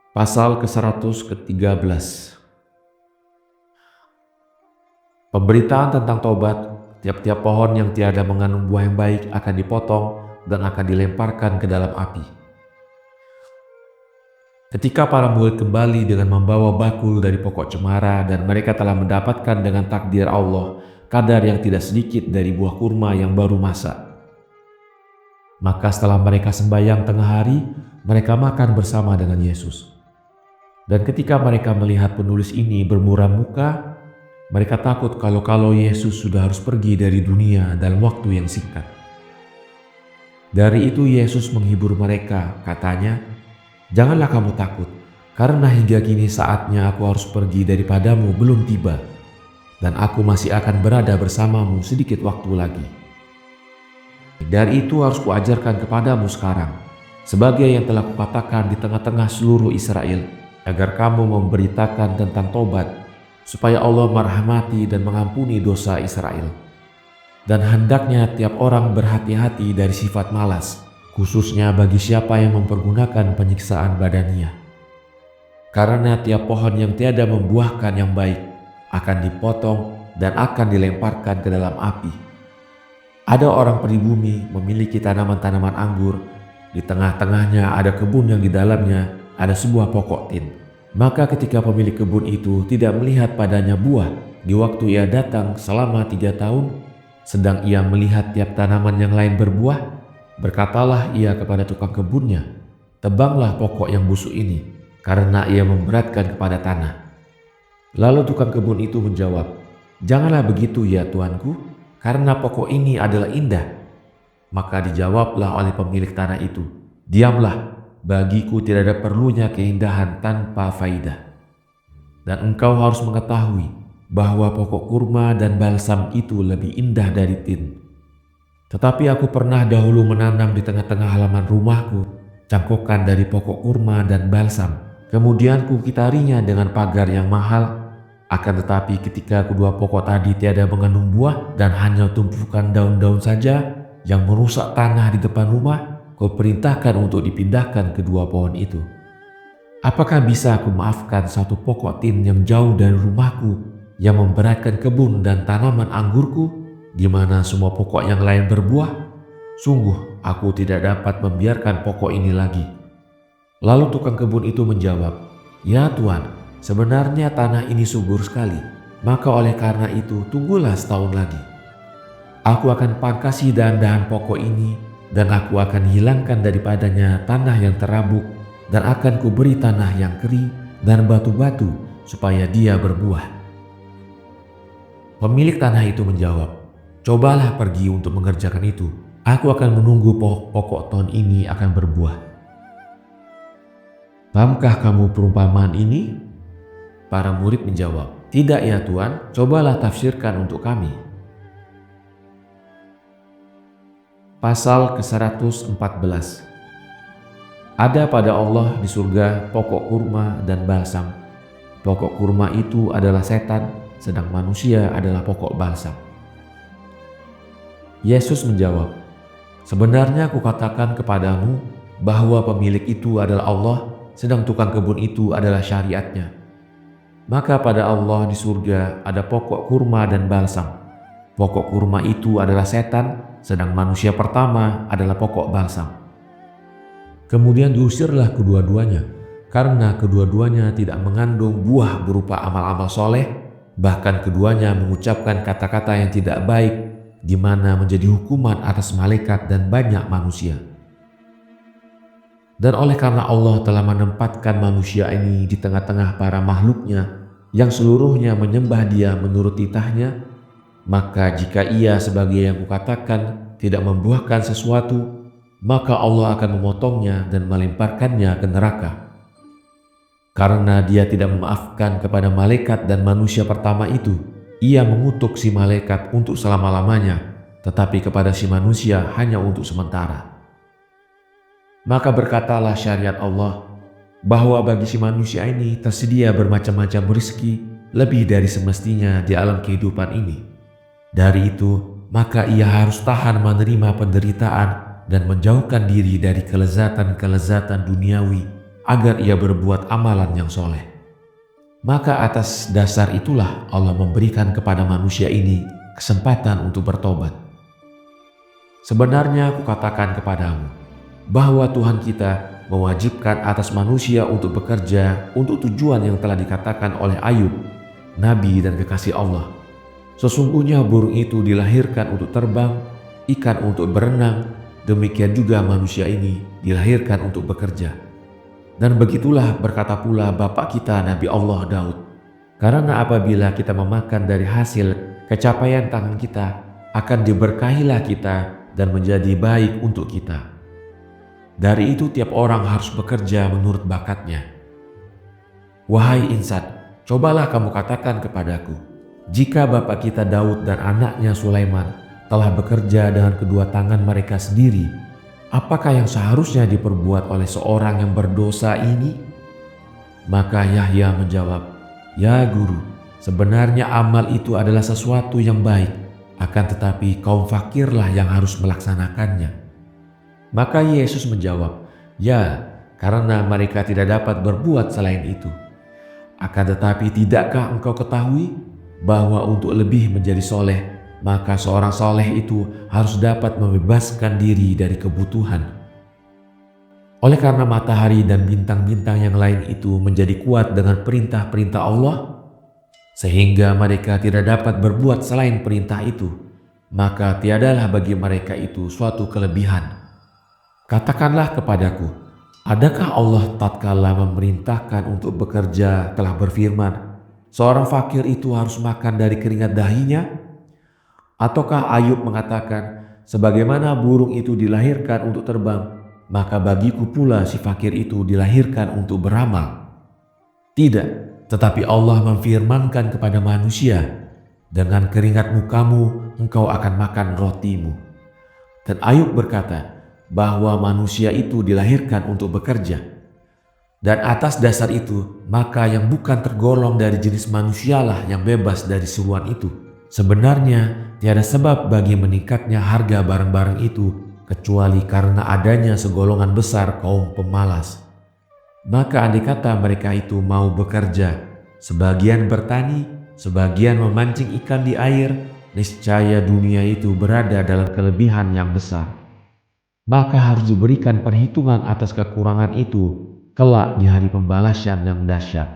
Pasal ke-113. Pemberitaan tentang tobat. Tiap-tiap pohon yang tiada mengandung buah yang baik akan dipotong dan akan dilemparkan ke dalam api. Ketika para murid kembali dengan membawa bakul dari pokok cemara dan mereka telah mendapatkan dengan takdir Allah kadar yang tidak sedikit dari buah kurma yang baru masak. Maka setelah mereka sembahyang tengah hari, mereka makan bersama dengan Yesus. Dan ketika mereka melihat penulis ini bermuram muka, mereka takut kalau Yesus sudah harus pergi dari dunia dalam waktu yang singkat. Dari itu Yesus menghibur mereka, katanya, "Janganlah kamu takut, karena hingga kini saatnya aku harus pergi daripadamu belum tiba, dan aku masih akan berada bersamamu sedikit waktu lagi. Dari itu harus kuajarkan kepadamu sekarang, sebagai yang telah kukatakan di tengah-tengah seluruh Israel, agar kamu memberitakan tentang tobat, supaya Allah merahmati dan mengampuni dosa Israel. Dan hendaknya tiap orang berhati-hati dari sifat malas, khususnya bagi siapa yang mempergunakan penyiksaan badania. Karena tiap pohon yang tiada membuahkan yang baik akan dipotong dan akan dilemparkan ke dalam api. Ada orang pribumi memiliki tanaman-tanaman anggur, di tengah-tengahnya ada kebun yang di dalamnya ada sebuah pokok tin. Maka ketika pemilik kebun itu tidak melihat padanya buah di waktu ia datang selama 3 tahun, sedang ia melihat tiap tanaman yang lain berbuah, berkatalah ia kepada tukang kebunnya, "Tebanglah pokok yang busuk ini, karena ia memberatkan kepada tanah." Lalu tukang kebun itu menjawab, "Janganlah begitu ya tuanku, karena pokok ini adalah indah." Maka dijawablah oleh pemilik tanah itu, "Diamlah, bagiku tidak ada perlunya keindahan tanpa faidah. Dan engkau harus mengetahui bahwa pokok kurma dan balsam itu lebih indah dari tin. Tetapi aku pernah dahulu menanam di tengah-tengah halaman rumahku cangkokan dari pokok kurma dan balsam. Kemudian kukitarinya dengan pagar yang mahal. Akan tetapi ketika kedua pokok tadi tiada mengandung buah dan hanya tumpukan daun-daun saja yang merusak tanah di depan rumah, kau perintahkan untuk dipindahkan kedua pohon itu. Apakah bisa aku maafkan satu pokok tin yang jauh dari rumahku yang memberatkan kebun dan tanaman anggurku, di mana semua pokok yang lain berbuah? Sungguh aku tidak dapat membiarkan pokok ini lagi." Lalu tukang kebun itu menjawab, "Ya Tuan, sebenarnya tanah ini subur sekali, maka oleh karena itu tunggulah setahun lagi. Aku akan pangkasi dahan-dahan pokok ini, dan aku akan hilangkan daripadanya tanah yang terabuk, dan akan kuberi tanah yang kering dan batu-batu supaya dia berbuah." Pemilik tanah itu menjawab, "Cobalah pergi untuk mengerjakan itu. Aku akan menunggu pokok tahun ini akan berbuah." "Pahamkah kamu perumpamaan ini?" Para murid menjawab, "Tidak ya Tuan, cobalah tafsirkan untuk kami." Pasal ke-114. Ada pada Allah di surga pokok kurma dan balsam. Pokok kurma itu adalah setan, sedang manusia adalah pokok balsam. Yesus menjawab, "Sebenarnya kukatakan kepadamu bahwa pemilik itu adalah Allah, sedang tukang kebun itu adalah syariatnya. Maka pada Allah di surga ada pokok kurma dan balsam. Pokok kurma itu adalah setan, sedang manusia pertama adalah pokok balsam. Kemudian diusirlah kedua-duanya, karena kedua-duanya tidak mengandung buah berupa amal-amal soleh, bahkan keduanya mengucapkan kata-kata yang tidak baik, di mana menjadi hukuman atas malaikat dan banyak manusia. Dan oleh karena Allah telah menempatkan manusia ini di tengah-tengah para makhluknya, yang seluruhnya menyembah dia menurut titahnya, maka jika ia sebagai yang kukatakan tidak membuahkan sesuatu, maka Allah akan memotongnya dan melemparkannya ke neraka. Karena dia tidak memaafkan kepada malaikat dan manusia pertama itu, ia mengutuk si malaikat untuk selama-lamanya, tetapi kepada si manusia hanya untuk sementara. Maka berkatalah syariat Allah, bahwa bagi si manusia ini tersedia bermacam-macam rezeki lebih dari semestinya di alam kehidupan ini. Dari itu, maka ia harus tahan menerima penderitaan dan menjauhkan diri dari kelezatan-kelezatan duniawi agar ia berbuat amalan yang soleh. Maka atas dasar itulah Allah memberikan kepada manusia ini kesempatan untuk bertobat. Sebenarnya aku katakan kepadamu bahwa Tuhan kita mewajibkan atas manusia untuk bekerja untuk tujuan yang telah dikatakan oleh Ayub, Nabi dan kekasih Allah. Sesungguhnya burung itu dilahirkan untuk terbang, ikan untuk berenang, demikian juga manusia ini dilahirkan untuk bekerja. Dan begitulah berkata pula bapa kita Nabi Allah Daud. Karena apabila kita memakan dari hasil kecapaian tangan kita, akan diberkahilah kita dan menjadi baik untuk kita. Dari itu tiap orang harus bekerja menurut bakatnya. Wahai insan, cobalah kamu katakan kepadaku, jika bapa kita Daud dan anaknya Sulaiman telah bekerja dengan kedua tangan mereka sendiri, apakah yang seharusnya diperbuat oleh seorang yang berdosa ini? Maka Yahya menjawab, ya guru, sebenarnya amal itu adalah sesuatu yang baik, akan tetapi kaum fakirlah yang harus melaksanakannya. Maka Yesus menjawab, ya, karena mereka tidak dapat berbuat selain itu. Akan tetapi tidakkah engkau ketahui bahwa untuk lebih menjadi soleh, maka seorang soleh itu harus dapat membebaskan diri dari kebutuhan. Oleh karena matahari dan bintang-bintang yang lain itu menjadi kuat dengan perintah-perintah Allah, sehingga mereka tidak dapat berbuat selain perintah itu, maka tiadalah bagi mereka itu suatu kelebihan. Katakanlah kepadaku, adakah Allah tatkala memerintahkan untuk bekerja telah berfirman, seorang fakir itu harus makan dari keringat dahinya? Ataukah Ayub mengatakan, sebagaimana burung itu dilahirkan untuk terbang, maka bagiku pula si fakir itu dilahirkan untuk beramal? Tidak, tetapi Allah memfirmankan kepada manusia, dengan keringat mukamu engkau akan makan rotimu. Dan Ayub berkata bahwa manusia itu dilahirkan untuk bekerja. Dan atas dasar itu, maka yang bukan tergolong dari jenis manusialah yang bebas dari seruan itu. Sebenarnya tiada sebab bagi meningkatnya harga barang-barang itu kecuali karena adanya segolongan besar kaum pemalas. Maka andai kata mereka itu mau bekerja, sebagian bertani, sebagian memancing ikan di air, niscaya dunia itu berada dalam kelebihan yang besar. Maka harus diberikan perhitungan atas kekurangan itu kelak di hari pembalasan yang dahsyat.